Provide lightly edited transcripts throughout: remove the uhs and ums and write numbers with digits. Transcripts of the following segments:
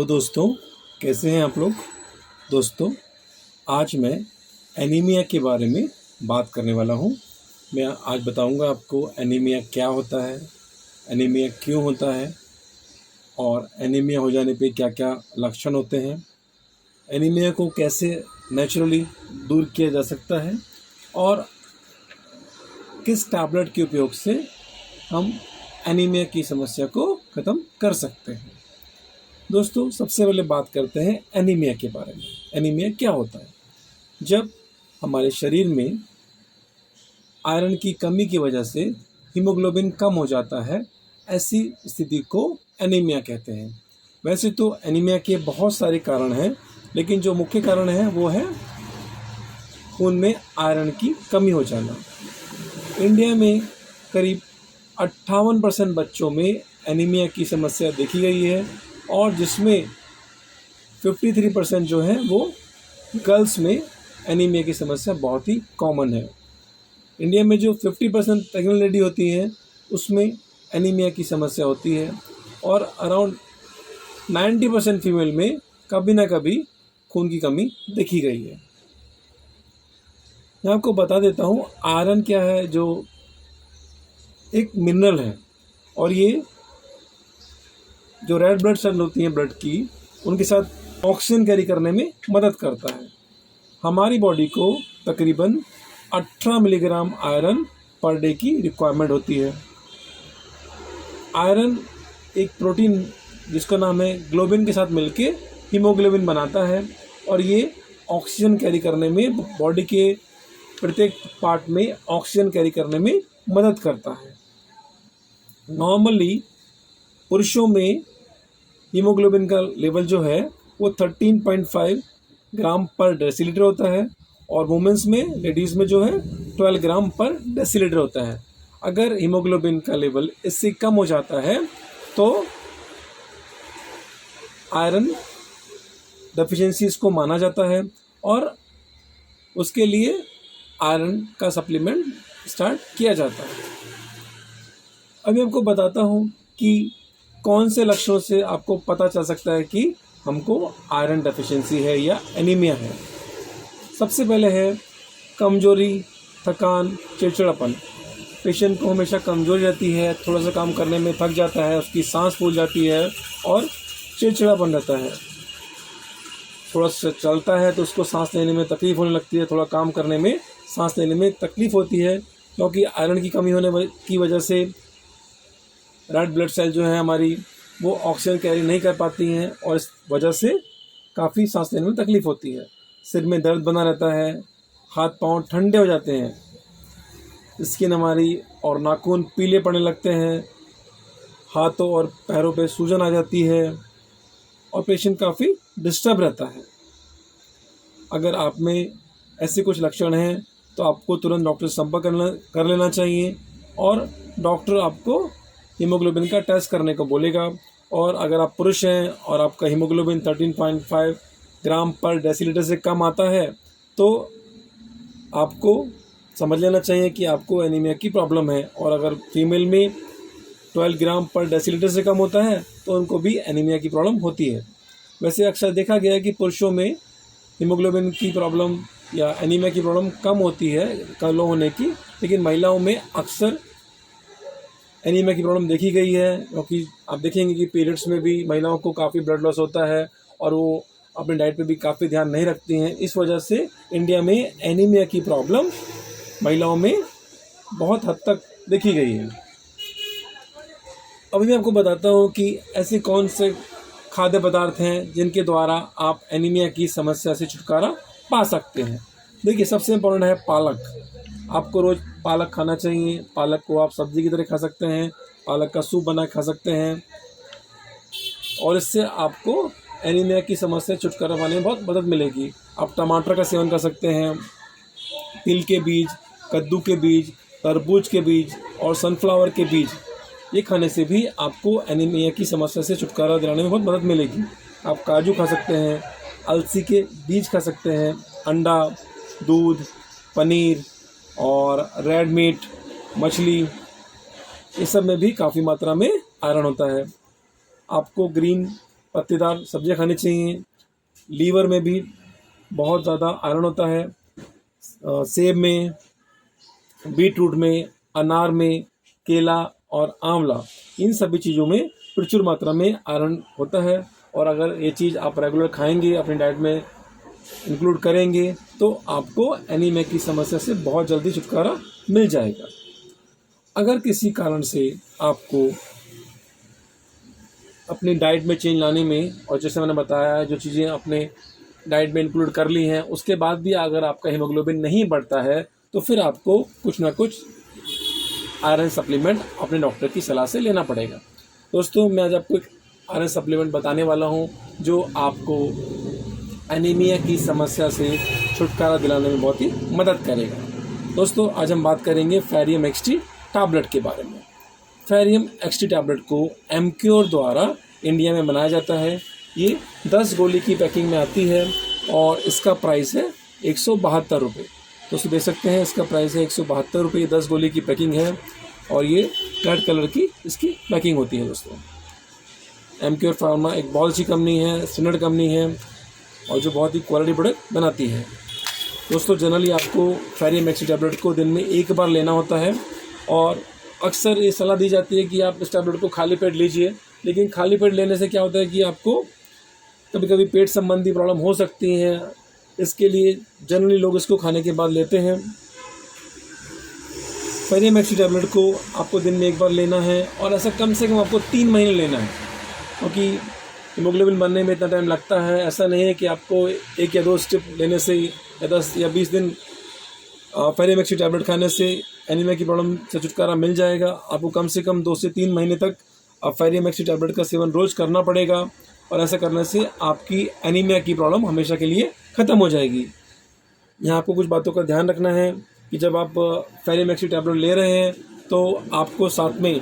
Hello दोस्तों, कैसे हैं आप लोग। दोस्तों, आज मैं एनीमिया के बारे में बात करने वाला हूं। मैं आज बताऊंगा आपको एनीमिया क्या होता है, एनीमिया क्यों होता है और एनीमिया हो जाने पे क्या क्या लक्षण होते हैं, एनीमिया को कैसे नेचुरली दूर किया जा सकता है और किस टैबलेट के उपयोग से हम एनीमिया की समस्या को ख़त्म कर सकते हैं। दोस्तों, सबसे पहले बात करते हैं एनीमिया के बारे में। एनीमिया क्या होता है? जब हमारे शरीर में आयरन की कमी की वजह से हीमोग्लोबिन कम हो जाता है, ऐसी स्थिति को एनीमिया कहते हैं। वैसे तो एनीमिया के बहुत सारे कारण हैं, लेकिन जो मुख्य कारण है वो है खून में आयरन की कमी हो जाना। इंडिया में करीब 58% बच्चों में एनीमिया की समस्या देखी गई है और जिसमें 53% जो है वो गर्ल्स में एनीमिया की समस्या बहुत ही कॉमन है। इंडिया में जो 50% प्रेग्नेंट लेडी होती हैं उसमें एनीमिया की समस्या होती है और अराउंड 90% फीमेल में कभी ना कभी खून की कमी देखी गई है। मैं आपको बता देता हूँ आयरन क्या है। जो एक मिनरल है और ये जो रेड ब्लड सेल होती हैं ब्लड की, उनके साथ ऑक्सीजन कैरी करने में मदद करता है। हमारी बॉडी को तकरीबन 18 मिलीग्राम आयरन पर डे की रिक्वायरमेंट होती है। आयरन एक प्रोटीन जिसका नाम है ग्लोबिन के साथ मिलके हीमोग्लोबिन बनाता है और ये ऑक्सीजन कैरी करने में, बॉडी के प्रत्येक पार्ट में ऑक्सीजन कैरी करने में मदद करता है। नॉर्मली पुरुषों में हीमोग्लोबिन का लेवल जो है वो 13.5 ग्राम पर डेसीलीटर होता है और वुमेन्स में, लेडीज़ में जो है 12 ग्राम पर डेसीलीटर होता है। अगर हीमोग्लोबिन का लेवल इससे कम हो जाता है तो आयरन डेफिशिएंसी इसको माना जाता है और उसके लिए आयरन का सप्लीमेंट स्टार्ट किया जाता है। अभी आपको बताता हूँ कि कौन से लक्षणों से आपको पता चल सकता है कि हमको आयरन डेफिशिएंसी है या एनीमिया है। सबसे पहले है कमजोरी, थकान, चिड़चिड़ापन। पेशेंट को हमेशा कमजोरी रहती है, थोड़ा सा काम करने में थक जाता है, उसकी सांस फूल जाती है और चिड़चिड़ापन रहता है। थोड़ा सा चलता है तो उसको सांस लेने में तकलीफ होने लगती है, थोड़ा काम करने में सांस लेने में तकलीफ होती है, क्योंकि आयरन की कमी होने की वजह से रेड ब्लड सेल जो है हमारी, वो ऑक्सीजन कैरी नहीं कर पाती हैं और इस वजह से काफ़ी सांस लेने में तकलीफ होती है। सिर में दर्द बना रहता है, हाथ पांव ठंडे हो जाते हैं, स्किन हमारी और नाखून पीले पड़ने लगते हैं, हाथों और पैरों पे सूजन आ जाती है और पेशेंट काफ़ी डिस्टर्ब रहता है। अगर आप में ऐसे कुछ लक्षण हैं तो आपको तुरंत डॉक्टर से संपर्क कर लेना चाहिए और डॉक्टर आपको हीमोग्लोबिन का टेस्ट करने को बोलेगा। और अगर आप पुरुष हैं और आपका हीमोग्लोबिन 13.5 ग्राम पर डेसीलीटर से कम आता है तो आपको समझ लेना चाहिए कि आपको एनीमिया की प्रॉब्लम है। और अगर फीमेल में 12 ग्राम पर डेसीलीटर से कम होता है तो उनको भी एनीमिया की प्रॉब्लम होती है। वैसे अक्सर देखा गया है कि पुरुषों में हीमोग्लोबिन की प्रॉब्लम या एनीमिया की प्रॉब्लम कम होती है, कम लो होने की, लेकिन महिलाओं में अक्सर एनीमिया की प्रॉब्लम देखी गई है। क्योंकि आप देखेंगे कि पीरियड्स में भी महिलाओं को काफ़ी ब्लड लॉस होता है और वो अपने डाइट पे भी काफ़ी ध्यान नहीं रखती हैं। इस वजह से इंडिया में एनीमिया की प्रॉब्लम महिलाओं में बहुत हद तक देखी गई है। अभी मैं आपको बताता हूँ कि ऐसे कौन से खाद्य पदार्थ हैं जिनके द्वारा आप एनीमिया की समस्या से छुटकारा पा सकते हैं। देखिए, सबसे इम्पोर्टेंट है पालक। आपको रोज़ पालक खाना चाहिए। पालक को आप सब्जी की तरह खा सकते हैं, पालक का सूप बना खा सकते हैं और इससे आपको एनीमिया की समस्या से छुटकारा पाने में बहुत मदद मिलेगी। आप टमाटर का सेवन कर सकते हैं, तिल के बीज, कद्दू के बीज, तरबूज के बीज और सनफ्लावर के बीज, ये खाने से भी आपको एनीमिया की समस्या से छुटकारा दिलाने में बहुत मदद मिलेगी। आप काजू खा सकते हैं, अलसी के बीज खा सकते हैं, अंडा, दूध, पनीर और रेड मीट, मछली, ये सब में भी काफ़ी मात्रा में आयरन होता है। आपको ग्रीन पत्तेदार सब्जियां खानी चाहिए। लीवर में भी बहुत ज़्यादा आयरन होता है। सेब में, बीट रूट में, अनार में, केला और आंवला, इन सभी चीज़ों में प्रचुर मात्रा में आयरन होता है। और अगर ये चीज़ आप रेगुलर खाएंगे, अपनी डाइट में इंक्लूड करेंगे, तो आपको एनीमिया की समस्या से बहुत जल्दी छुटकारा मिल जाएगा। अगर किसी कारण से आपको अपनी डाइट में चेंज लाने में, और जैसे मैंने बताया जो चीज़ें अपने डाइट में इंक्लूड कर ली हैं, उसके बाद भी अगर आपका हीमोग्लोबिन नहीं बढ़ता है, तो फिर आपको कुछ ना कुछ आयरन सप्लीमेंट अपने डॉक्टर की सलाह से लेना पड़ेगा। दोस्तों, मैं आज आपको एक आयरन सप्लीमेंट बताने वाला हूं जो आपको एनीमिया की समस्या से छुटकारा दिलाने में बहुत ही मदद करेगा। दोस्तों, आज हम बात करेंगे फेरियम एक्सटी टैबलेट के बारे में। फेरियम एक्सटी टैबलेट को एमक्योर द्वारा इंडिया में बनाया जाता है। ये 10 गोली की पैकिंग में आती है और इसका प्राइस है 172 रुपये। दोस्तों देख सकते हैं, इसका प्राइस है 172 रुपये। 10 गोली की पैकिंग है और ये रेड कलर की इसकी पैकिंग होती है। दोस्तों, एमक्योर फार्मा एक बहुत अच्छी कंपनी है, स्टैंडर्ड कंपनी है और जो बहुत ही क्वालिटी प्रोडक्ट बनाती है। दोस्तों, जनरली आपको फेरियम एक्सटी टैबलेट को दिन में एक बार लेना होता है और अक्सर ये सलाह दी जाती है कि आप इस टैबलेट को खाली पेट लीजिए। लेकिन खाली पेट लेने से क्या होता है कि आपको कभी कभी पेट संबंधी प्रॉब्लम हो सकती हैं। इसके लिए जनरली लोग इसको खाने के बाद लेते हैं। फेरियम एक्सटी टैबलेट को आपको दिन में एक बार लेना है और ऐसा कम से कम आपको 3 महीने लेना है, क्योंकि हीमोग्लोबिन बनने में इतना टाइम लगता है। ऐसा नहीं है कि आपको 1 या 2 स्ट्रिप लेने से या 10 या 20 दिन फेरियम एक्सटी टैबलेट खाने से एनीमिया की प्रॉब्लम से छुटकारा मिल जाएगा। आपको कम से कम 2 से 3 महीने तक फेरियम एक्सटी टैबलेट का सेवन रोज़ करना पड़ेगा और ऐसा करने से आपकी एनीमिया की प्रॉब्लम हमेशा के लिए ख़त्म हो जाएगी। यहाँ आपको कुछ बातों का ध्यान रखना है कि जब आप फेरियम एक्सटी टैबलेट ले रहे हैं तो आपको साथ में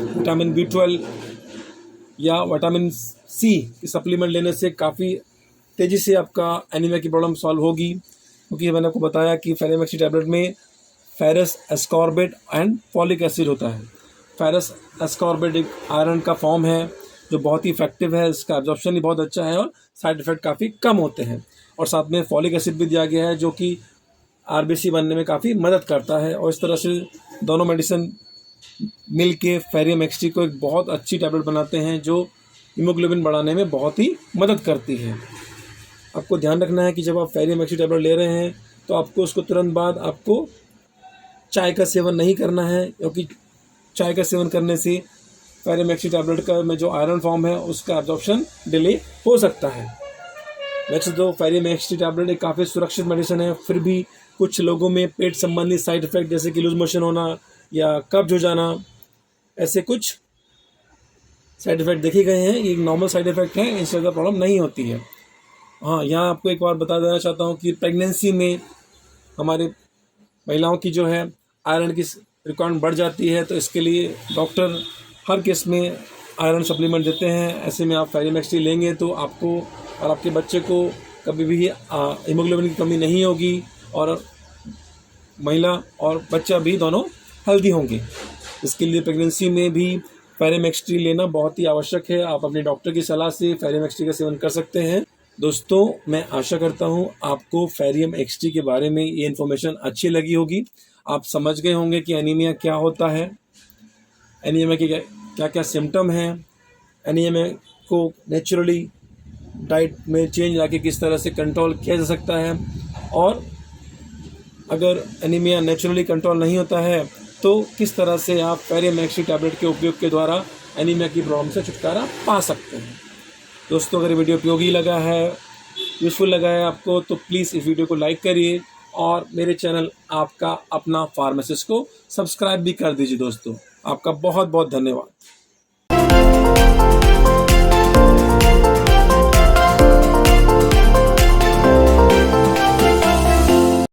विटामिन B12 या विटामिन C की सप्लीमेंट लेने से काफ़ी तेज़ी से आपका एनीमिया की प्रॉब्लम सॉल्व होगी। क्योंकि मैंने आपको बताया कि फेरियम एक्सटी टैबलेट में फेरस एस्कॉर्बिट एंड फॉलिक एसिड होता है। फेरस एस्कॉर्बिट एक आयरन का फॉर्म है जो बहुत ही इफेक्टिव है। इसका एब्जॉर्प्शन भी बहुत अच्छा है और साइड इफ़ेक्ट काफ़ी कम होते हैं। और साथ में फॉलिक एसिड भी दिया गया है जो कि RBC बनने में काफ़ी मदद करता है। और इस तरह से दोनों मेडिसिन मिल के फेरियम एक्सटी को एक बहुत अच्छी टैबलेट बनाते हैं जो हीमोग्लोबिन बढ़ाने में बहुत ही मदद करती है। आपको ध्यान रखना है कि जब आप फेरियम एक्सटी टैबलेट ले रहे हैं तो आपको उसको तुरंत बाद आपको चाय का सेवन नहीं करना है, क्योंकि चाय का सेवन करने से फेरियम एक्सटी टैबलेट का में जो आयरन फॉर्म है उसका एब्जॉर्प्शन डिले हो सकता है। वैसे तो फेरियम एक्सटी टैबलेट एक काफ़ी सुरक्षित मेडिसिन है, फिर भी कुछ लोगों में पेट संबंधी साइड इफ़ेक्ट जैसे कि लूज मोशन होना या कब्ज हो जाना, ऐसे कुछ साइड इफ़ेक्ट देखे गए हैं। ये नॉर्मल साइड इफ़ेक्ट है, इससे ज़्यादा प्रॉब्लम नहीं होती है। हाँ, यहाँ आपको एक बार बता देना चाहता हूँ कि प्रेगनेंसी में हमारे महिलाओं की जो है आयरन की रिक्वायरमेंट बढ़ जाती है, तो इसके लिए डॉक्टर हर केस में आयरन सप्लीमेंट देते हैं। ऐसे में आप फेरियम एक्सटी लेंगे तो आपको और आपके बच्चे को कभी भी हीमोग्लोबिन की कमी नहीं होगी और महिला और बच्चा भी दोनों हेल्दी होंगे। इसके लिए प्रेगनेंसी में भी फेरियम एक्सटी लेना बहुत ही आवश्यक है। आप अपने डॉक्टर की सलाह से फेरियम एक्सटी का सेवन कर सकते हैं। दोस्तों, मैं आशा करता हूं आपको फेरियम एक्सटी के बारे में ये इन्फॉर्मेशन अच्छी लगी होगी। आप समझ गए होंगे कि एनीमिया क्या होता है, एनीमिया के क्या क्या सिम्टम हैं, एनीमिया को नेचुरली डाइट में चेंज लाके किस तरह से कंट्रोल किया जा सकता है, और अगर एनीमिया नेचुरली कंट्रोल नहीं होता है तो किस तरह से आप फेरियम एक्सटी टैबलेट के उपयोग के द्वारा एनीमिया की प्रॉब्लम से छुटकारा पा सकते हैं। दोस्तों, अगर वीडियो उपयोगी लगा है, यूज़फुल लगा है आपको, तो प्लीज़ इस वीडियो को लाइक करिए और मेरे चैनल आपका अपना फार्मासिस्ट को सब्सक्राइब भी कर दीजिए। दोस्तों, आपका बहुत बहुत धन्यवाद।